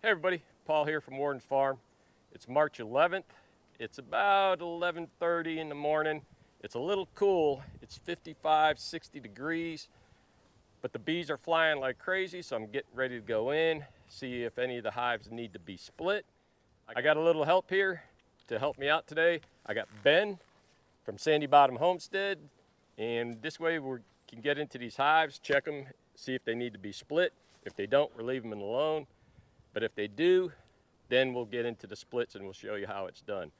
Hey everybody, Paul here from Warren's Farm. It's March 11th. It's about 11:30 in the morning. It's a little cool. It's 55, 60 degrees, but the bees are flying like crazy, so I'm getting ready to go in, see if any of the hives need to be split. I got a little help here to help me out today. I got Ben from Sandy Bottom Homestead, and this way we can get into these hives, check them, see if they need to be split. If they don't, we'll leave them alone. But if they do, then we'll get into the splits and we'll show you how it's done.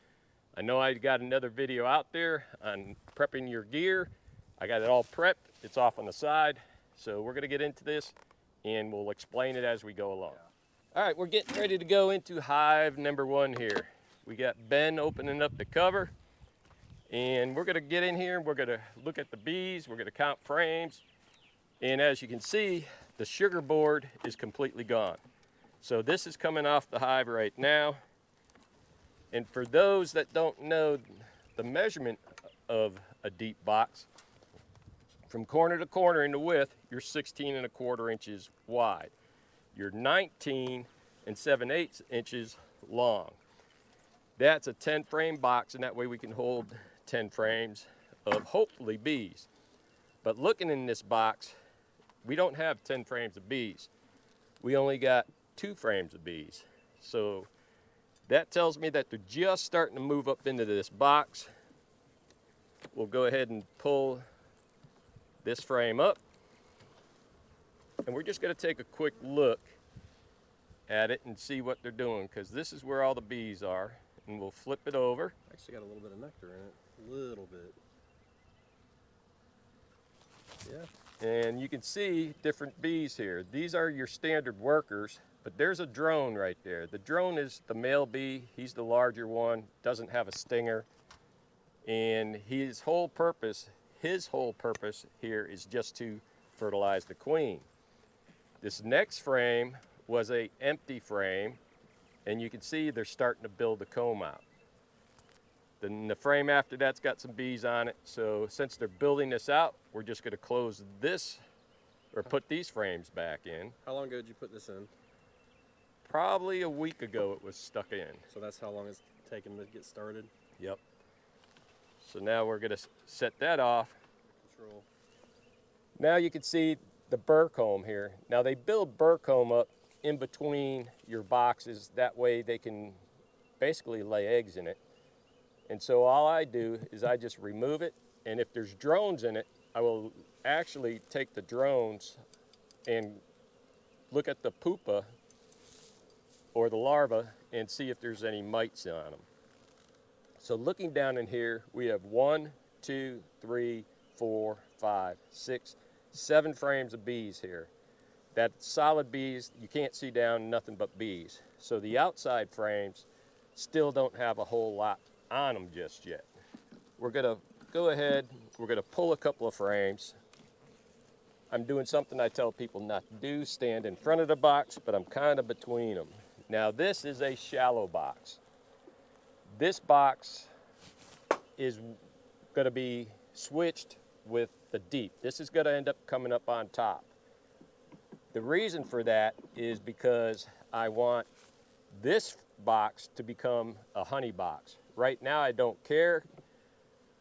I know I got another video out there on prepping your gear. I got it all prepped. It's off on the side. So we're gonna get into this and we'll explain it as we go along. All right, we're getting ready to go into hive number 1 here. We got Ben opening up the cover and we're gonna get in here and we're gonna look at the bees. We're gonna count frames. And as you can see, the sugar board is completely gone. So this is coming off the hive right now. And for those that don't know the measurement of a deep box, from corner to corner in the width, you're 16¼ inches wide. You're 19 7/8 inches long. That's a 10 frame box, and that way we can hold 10 frames of hopefully bees. But looking in this box, we don't have 10 frames of bees. We only got 2 frames of bees. So that tells me that they're just starting to move up into this box. We'll go ahead and pull this frame up. And we're just gonna take a quick look at it and see what they're doing, because this is where all the bees are. And we'll flip it over. Actually got a little bit of nectar in it, a little bit. Yeah. And you can see different bees here. These are your standard workers, but there's a drone right there. The drone is the male bee. He's the larger one, doesn't have a stinger. And his whole purpose here is just to fertilize the queen. This next frame was an empty frame, and you can see they're starting to build the comb out. Then the frame after that's got some bees on it. So since they're building this out, we're just gonna close this or put these frames back in. How long ago did you put this in? Probably a week ago it was stuck in. So that's how long it's taken to get started? Yep. So now we're gonna set that off. Control. Now you can see the burr comb here. Now they build burr comb up in between your boxes. That way they can basically lay eggs in it. And so all I do is I just remove it, and if there's drones in it, I will actually take the drones and look at the pupa or the larva and see if there's any mites on them. So looking down in here, we have 1, 2, 3, 4, 5, 6, 7 frames of bees here. That's solid bees. You can't see down, nothing but bees. So the outside frames still don't have a whole lot on them just yet. We're gonna go ahead, we're gonna pull a couple of frames. I'm doing something I tell people not to do, stand in front of the box, but I'm kind of between them. Now this is a shallow box. This box is gonna be switched with the deep. This is gonna end up coming up on top. The reason for that is because I want this box to become a honey box. Right now I don't care,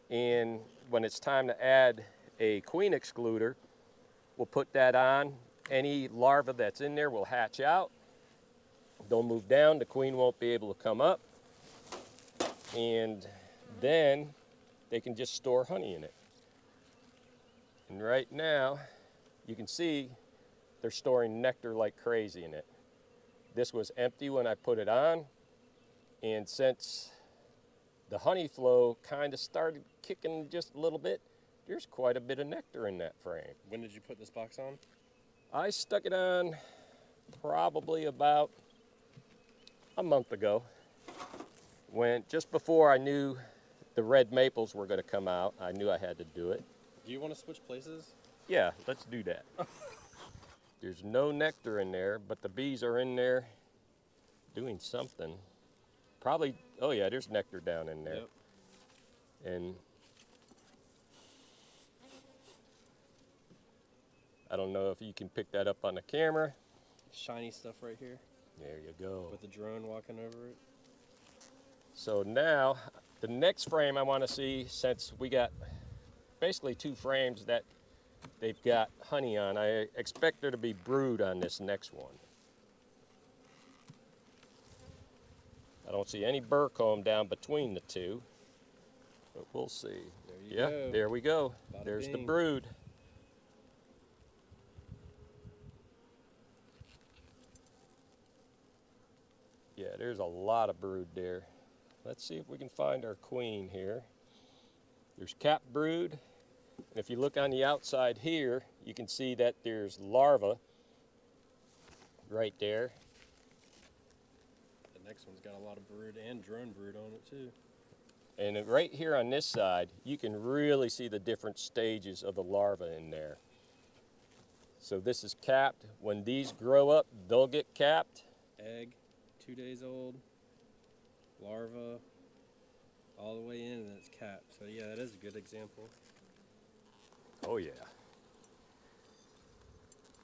and when it's time to add a queen excluder, we'll put that on. Any larva that's in there will hatch out. They'll move down, the queen won't be able to come up, and then they can just store honey in it. And right now, you can see they're storing nectar like crazy in it. This was empty when I put it on, and since the honey flow kind of started kicking just a little bit, there's quite a bit of nectar in that frame. When did you put this box on? I stuck it on probably about a month ago, when just before I knew the red maples were going to come out. I knew I had to do it. Do you want to switch places? Yeah, let's do that. There's no nectar in there, but the bees are in there doing something. Probably, oh yeah, there's nectar down in there. Yep. And I don't know if you can pick that up on the camera. Shiny stuff right here. There you go. with the drone walking over it. So now, the next frame I want to see, since we got basically 2 frames that they've got honey on, I expect there to be brood on this next one. I don't see any burr comb down between the 2, but we'll see. There you Yeah, go. there we go. Bada There's the bing. brood. Yeah, there's a lot of brood there. Let's see if we can find our queen here. There's capped brood, and if you look on the outside here, you can see that there's larvae right there. The next one's got a lot of brood and drone brood on it too. And then right here on this side, you can really see the different stages of the larvae in there. So this is capped. When these grow up, they'll get capped. Egg, 2 days old, larva, all the way in, and then it's capped. So yeah, that is a good example. Oh yeah.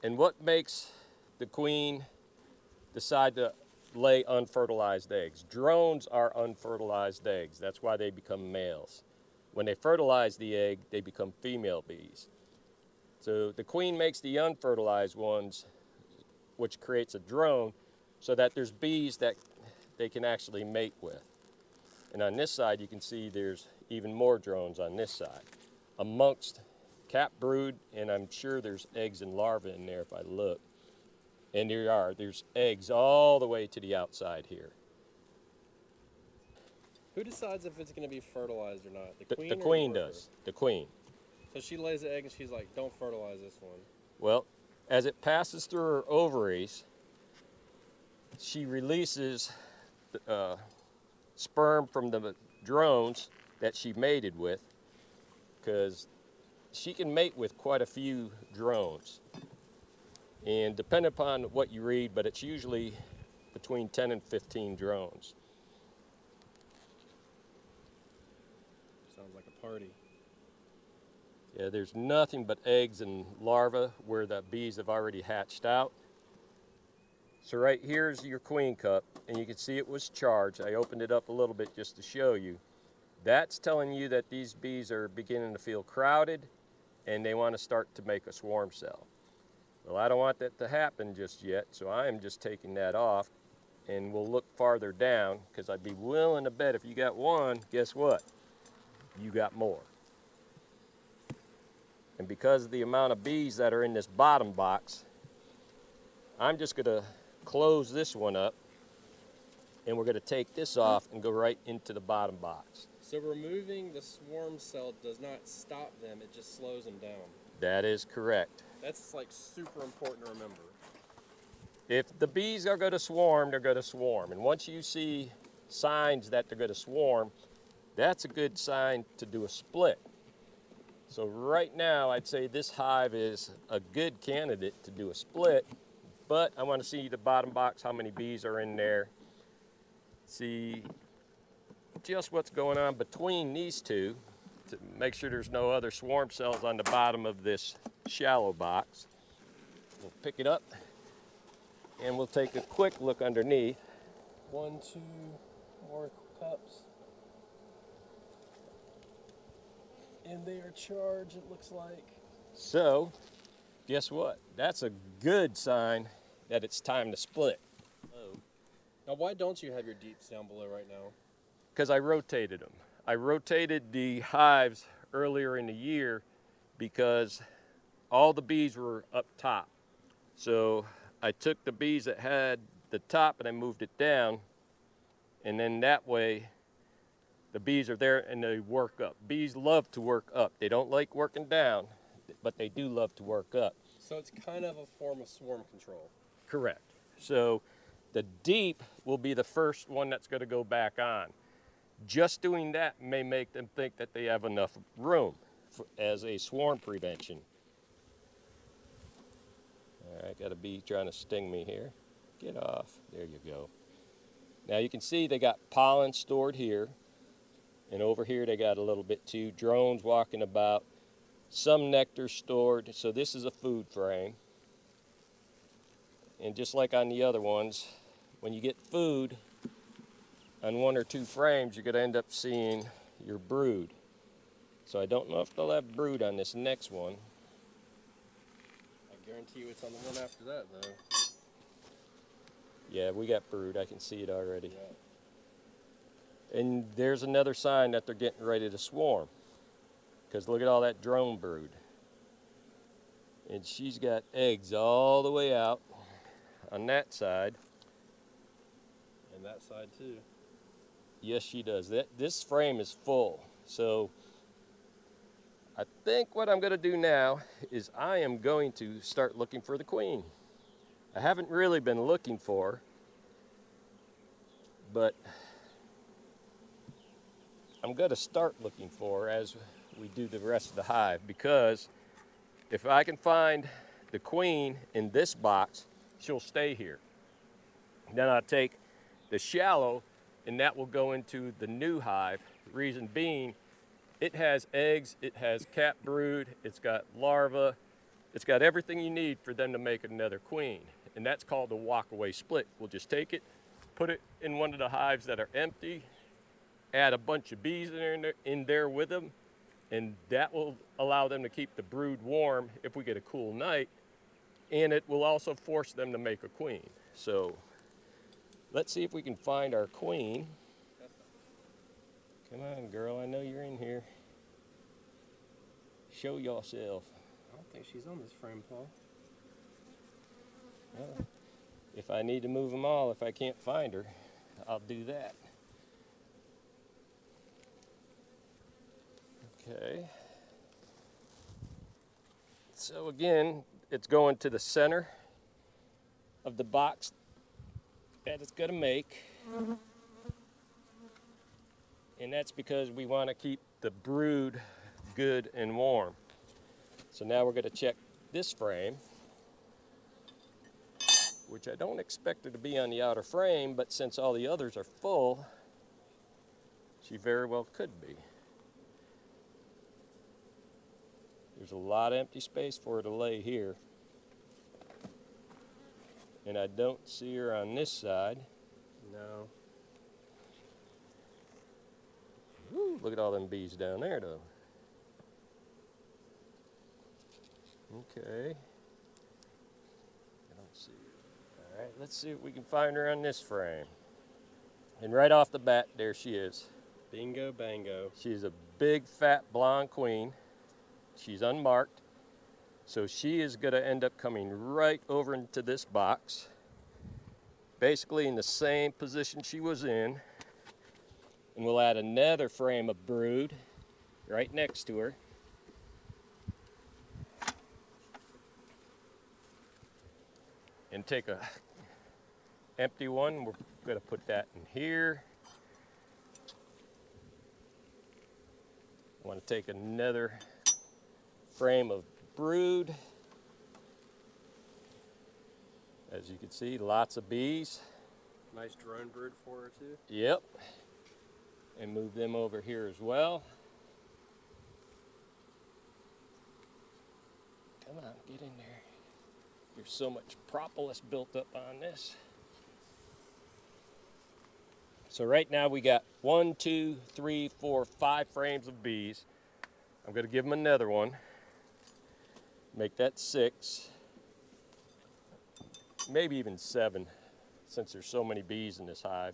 And what makes the queen decide to lay unfertilized eggs? Drones are unfertilized eggs. That's why they become males. When they fertilize the egg, they become female bees. So the queen makes the unfertilized ones, which creates a drone, so that there's bees that they can actually mate with. And on this side, you can see there's even more drones on this side, amongst capped brood, and I'm sure there's eggs and larvae in there if I look. And there's eggs all the way to the outside here. Who decides if it's going to be fertilized or not? The or queen the worker? does, the queen. So she lays the egg and she's like, don't fertilize this one. Well, as it passes through her ovaries, she releases sperm from the drones that she mated with, because she can mate with quite a few drones. And depending upon what you read, but it's usually between 10 and 15 drones. Sounds like a party. Yeah, there's nothing but eggs and larvae where the bees have already hatched out. So right here's your queen cup, and you can see it was charged. I opened it up a little bit just to show you. That's telling you that these bees are beginning to feel crowded and they want to start to make a swarm cell. Well, I don't want that to happen just yet, so I am just taking that off, and we'll look farther down, because I'd be willing to bet if you got one, guess what? You got more. And because of the amount of bees that are in this bottom box, I'm just going to close this one up, and we're going to take this off and go right into the bottom box. So removing the swarm cell does not stop them, it just slows them down. That is correct. That's like super important to remember. If the bees are going to swarm, they're going to swarm. And once you see signs that they're going to swarm, that's a good sign to do a split. So right now, I'd say this hive is a good candidate to do a split, but I want to see the bottom box, how many bees are in there, see just what's going on between these two to make sure there's no other swarm cells on the bottom of this shallow box. We'll pick it up and we'll take a quick look underneath. 1, 2 more cups. And they are charged, it looks like. So, guess what? That's a good sign that it's time to split. Oh. Now, why don't you have your deeps down below right now? Because I rotated them. I rotated the hives earlier in the year because all the bees were up top. So I took the bees that had the top and I moved it down, and then that way the bees are there and they work up. Bees love to work up. They don't like working down, but they do love to work up. So it's kind of a form of swarm control. Correct. So the deep will be the first one that's going to go back on. Just doing that may make them think that they have enough room as a swarm prevention. All right, got a bee trying to sting me here. Get off. There you go. Now you can see they got pollen stored here. And over here they got a little bit too. Drones walking about. Some nectar stored. So this is a food frame. And just like on the other ones, when you get food on 1 or 2 frames, you're going to end up seeing your brood. So I don't know if they'll have brood on this next one. I guarantee you it's on the one after that, though. Yeah, we got brood. I can see it already. Yeah. And there's another sign that they're getting ready to swarm. Because look at all that drone brood. And she's got eggs all the way out on that side. And that side, too. Yes, she does. This frame is full. So I think what I'm going to do now is I am going to start looking for the queen. I haven't really been looking for her, but I'm going to start looking for her as we do the rest of the hive, because if I can find the queen in this box, she'll stay here. Then I'll take the shallow and that will go into the new hive. Reason being, it has eggs, it has cat brood, it's got larvae, it's got everything you need for them to make another queen. And that's called the walk-away split. We'll just take it, put it in one of the hives that are empty, add a bunch of bees in there with them, and that will allow them to keep the brood warm if we get a cool night, and it will also force them to make a queen. So let's see if we can find our queen. Come on, girl, I know you're in here. Show yourself. I don't think she's on this frame, Paul. Well, if I need to move them all, if I can't find her, I'll do that. Okay. So again, it's going to the center of the box that it's going to make. And that's because we want to keep the brood good and warm. So now we're going to check this frame, which I don't expect her to be on the outer frame, but since all the others are full, she very well could be. There's a lot of empty space for her to lay here. And I don't see her on this side. No. Woo, look at all them bees down there, though. Okay. I don't see her. All right, let's see if we can find her on this frame. And right off the bat, there she is. Bingo bango. She's a big, fat, blonde queen. She's unmarked. So she is going to end up coming right over into this box, basically in the same position she was in. And we'll add another frame of brood right next to her. And take a empty one, we're going to put that in here. I want to take another frame of brood. As you can see, lots of bees. Nice drone brood for her, too. Yep. And move them over here as well. Come on, get in there. There's so much propolis built up on this. So right now we got 1, 2, 3, 4, 5 frames of bees. I'm going to give them another one. Make that 6. Maybe even 7, since there's so many bees in this hive.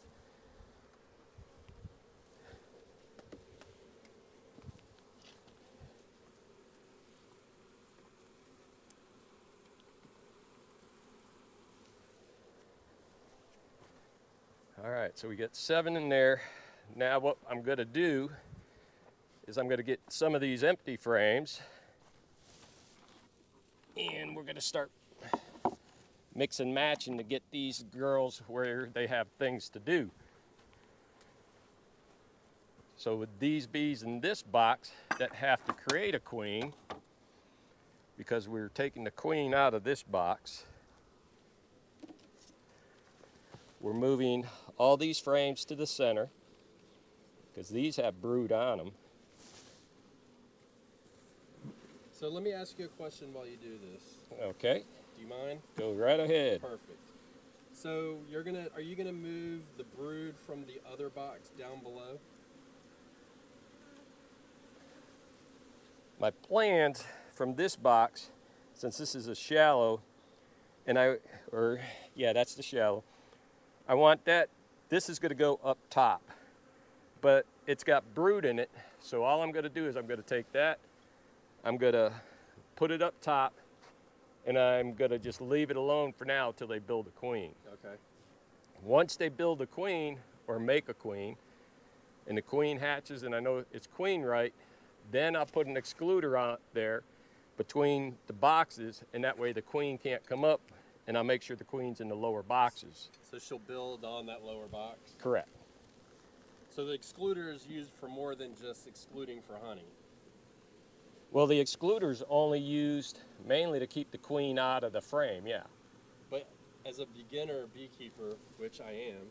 All right, so we got 7 in there. Now what I'm going to do is I'm going to get some of these empty frames, and we're going to start mix and matching to get these girls where they have things to do. So with these bees in this box that have to create a queen, because we're taking the queen out of this box, we're moving all these frames to the center, because these have brood on them. So let me ask you a question while you do this. Okay, Do you mind? go right ahead. Perfect. So are you gonna move the brood from the other box down below? My plans from this box, since this is a shallow, yeah, that's the shallow. I want this is gonna go up top, but it's got brood in it. So all I'm gonna do is I'm gonna take that, I'm gonna put it up top, and I'm gonna just leave it alone for now till they build a queen. Okay. Once they build a queen or make a queen, and the queen hatches and I know it's queen right, then I'll put an excluder on there between the boxes, and that way the queen can't come up, and I'll make sure the queen's in the lower boxes. So she'll build on that lower box? Correct. So the excluder is used for more than just excluding for honey? Well, the excluder's only used mainly to keep the queen out of the frame, yeah. But as a beginner beekeeper, which I am,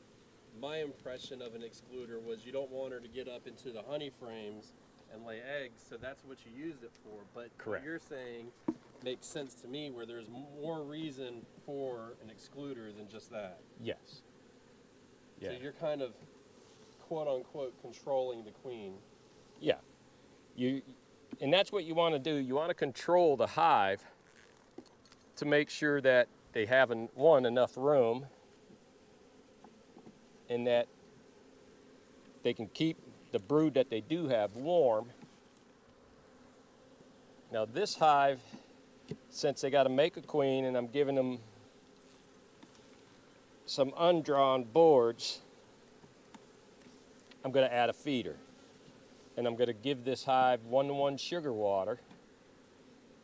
my impression of an excluder was you don't want her to get up into the honey frames and lay eggs, so that's what you used it for. But Correct. What you're saying makes sense to me, where there's more reason for an excluder than just that. Yes. Yeah. So you're kind of, quote unquote, controlling the queen. Yeah. And that's what you want to do. You want to control the hive to make sure that they have enough room, and that they can keep the brood that they do have warm. Now this hive, since they got to make a queen, and I'm giving them some undrawn boards, I'm going to add a feeder. And I'm going to give this hive 1-to-1 sugar water.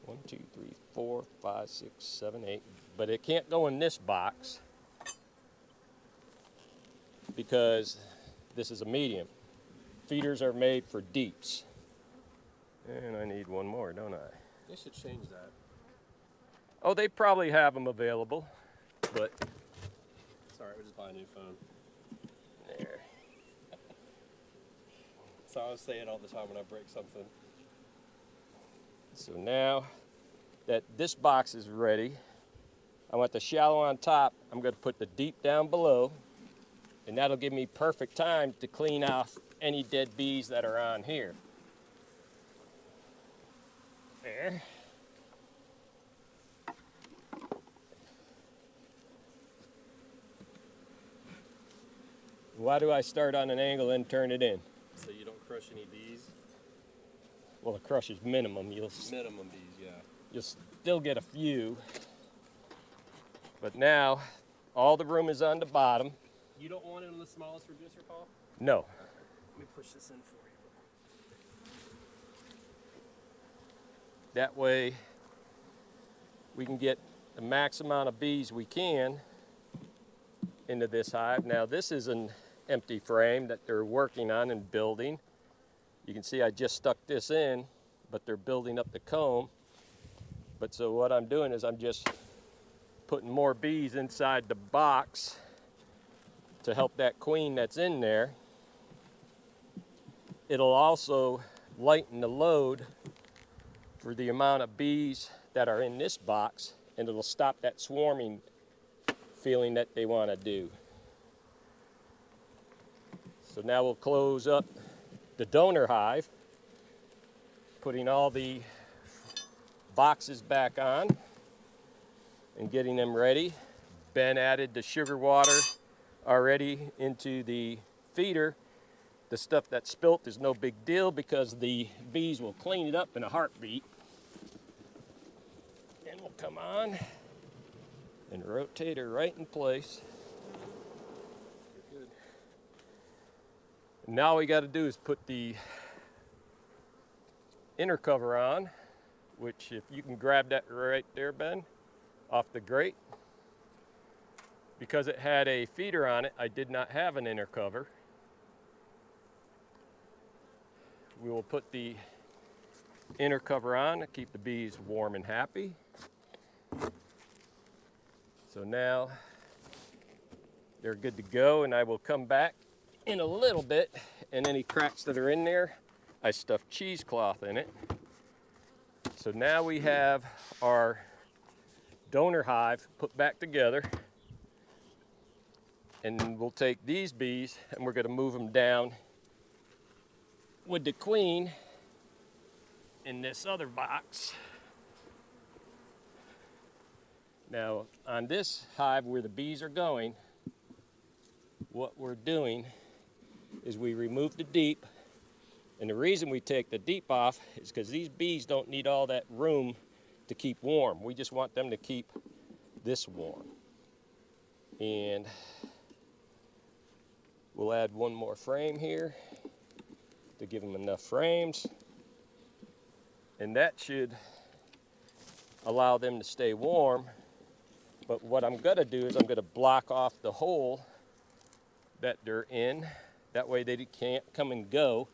1, 2, 3, 4, 5, 6, 7, 8. But it can't go in this box because this is a medium. Feeders are made for deeps. And I need one more, don't I? They should change that. Oh, they probably have them available, but Sorry, we'll just buy a new phone. there. So I say it all the time when I break something. So now that this box is ready, I want the shallow on top. I'm going to put the deep down below, and that'll give me perfect time to clean off any dead bees that are on here. There. Why do I start on an angle and turn it in? So you don't crush any bees? Well, the crush is minimum. Minimum bees, yeah. You'll still get a few. But now, all the room is on the bottom. You don't want it on the smallest reducer, Paul? No. Let me push this in for you. That way, we can get the max amount of bees we can into this hive. Now, this is an empty frame that they're working on and building. You can see I just stuck this in, but they're building up the comb. But so what I'm doing is I'm just putting more bees inside the box to help that queen that's in there. It'll also lighten the load for the amount of bees that are in this box, and it'll stop that swarming feeling that they want to do. So now we'll close up the donor hive, putting all the boxes back on and getting them ready. Ben added the sugar water already into the feeder. The stuff that's spilt is no big deal because the bees will clean it up in a heartbeat. And we'll come on and rotate her right in place. You're good. Now all we got to do is put the inner cover on, which if you can grab that right there, Ben, off the grate. Because it had a feeder on it, I did not have an inner cover. We will put the inner cover on to keep the bees warm and happy. So now they're good to go, and I will come back in a little bit, and any cracks that are in there, I stuffed cheesecloth in it. So now we have our donor hive put back together. And we'll take these bees and we're going to move them down with the queen in this other box. Now, on this hive where the bees are going, what we're doing is we remove the deep. And the reason we take the deep off is because these bees don't need all that room to keep warm. We just want them to keep this warm. And we'll add one more frame here to give them enough frames. And that should allow them to stay warm. But what I'm going to do is I'm going to block off the hole that they're in. That way they can't come and go.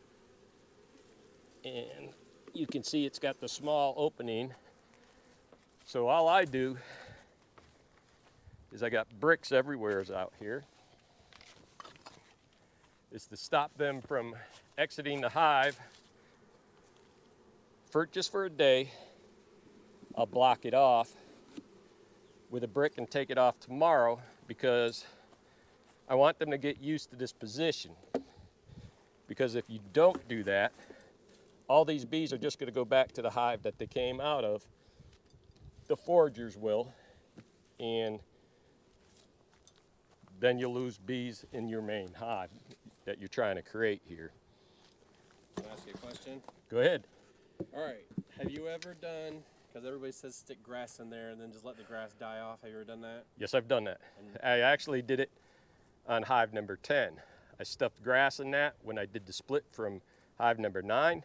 And you can see it's got the small opening. So all I do is I got bricks everywhere out here. Is to stop them from exiting the hive just for a day. I'll block it off with a brick and take it off tomorrow because I want them to get used to this position. Because if you don't do that, all these bees are just going to go back to the hive that they came out of. The foragers will, and then you'll lose bees in your main hive that you're trying to create here. Can I ask you a question? Go ahead. All right. Have you ever done, because everybody says stick grass in there and then just let the grass die off. Have you ever done that? Yes, I've done that. I actually did it on hive number 10. I stuffed grass in that when I did the split from hive number 9.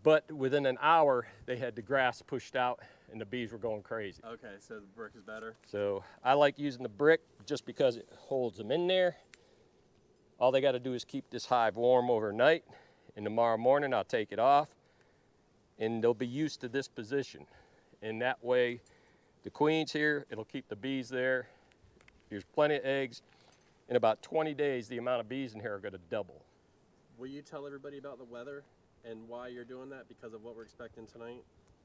But within an hour, they had the grass pushed out and the bees were going crazy. Okay, so the brick is better. So I like using the brick just because it holds them in there. All they got to do is keep this hive warm overnight. And tomorrow morning, I'll take it off. And they'll be used to this position. And that way, the queen's here. It'll keep the bees there. There's plenty of eggs. In about 20 days, the amount of bees in here are going to double. Will you tell everybody about the weather and why you're doing that because of what we're expecting tonight?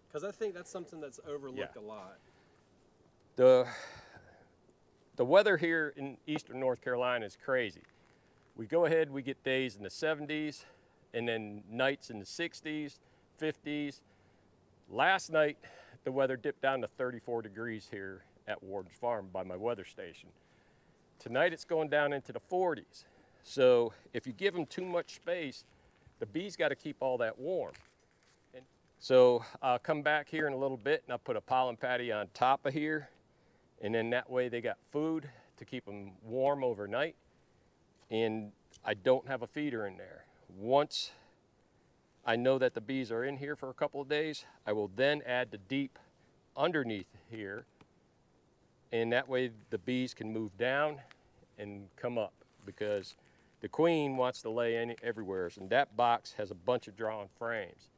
Because I think that's something that's overlooked a lot. The weather here in eastern North Carolina is crazy. We go ahead, we get days in the 70s, and then nights in the 60s, 50s. Last night, the weather dipped down to 34 degrees here at Warden's Farm by my weather station. Tonight, it's going down into the 40s. So if you give them too much space, the bees got to keep all that warm. And so I'll come back here in a little bit and I'll put a pollen patty on top of here. And then that way they got food to keep them warm overnight. And I don't have a feeder in there. Once I know that the bees are in here for a couple of days, I will then add the deep underneath here. And that way the bees can move down and come up because the queen wants to lay everywhere. And that box has a bunch of drawn frames.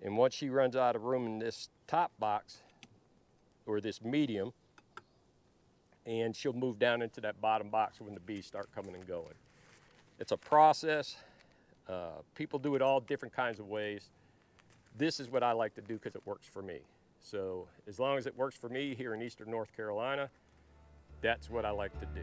And once she runs out of room in this top box or this medium, and she'll move down into that bottom box when the bees start coming and going. It's a process. People do it all different kinds of ways. This is what I like to do because it works for me. So as long as it works for me here in eastern North Carolina, that's what I like to do.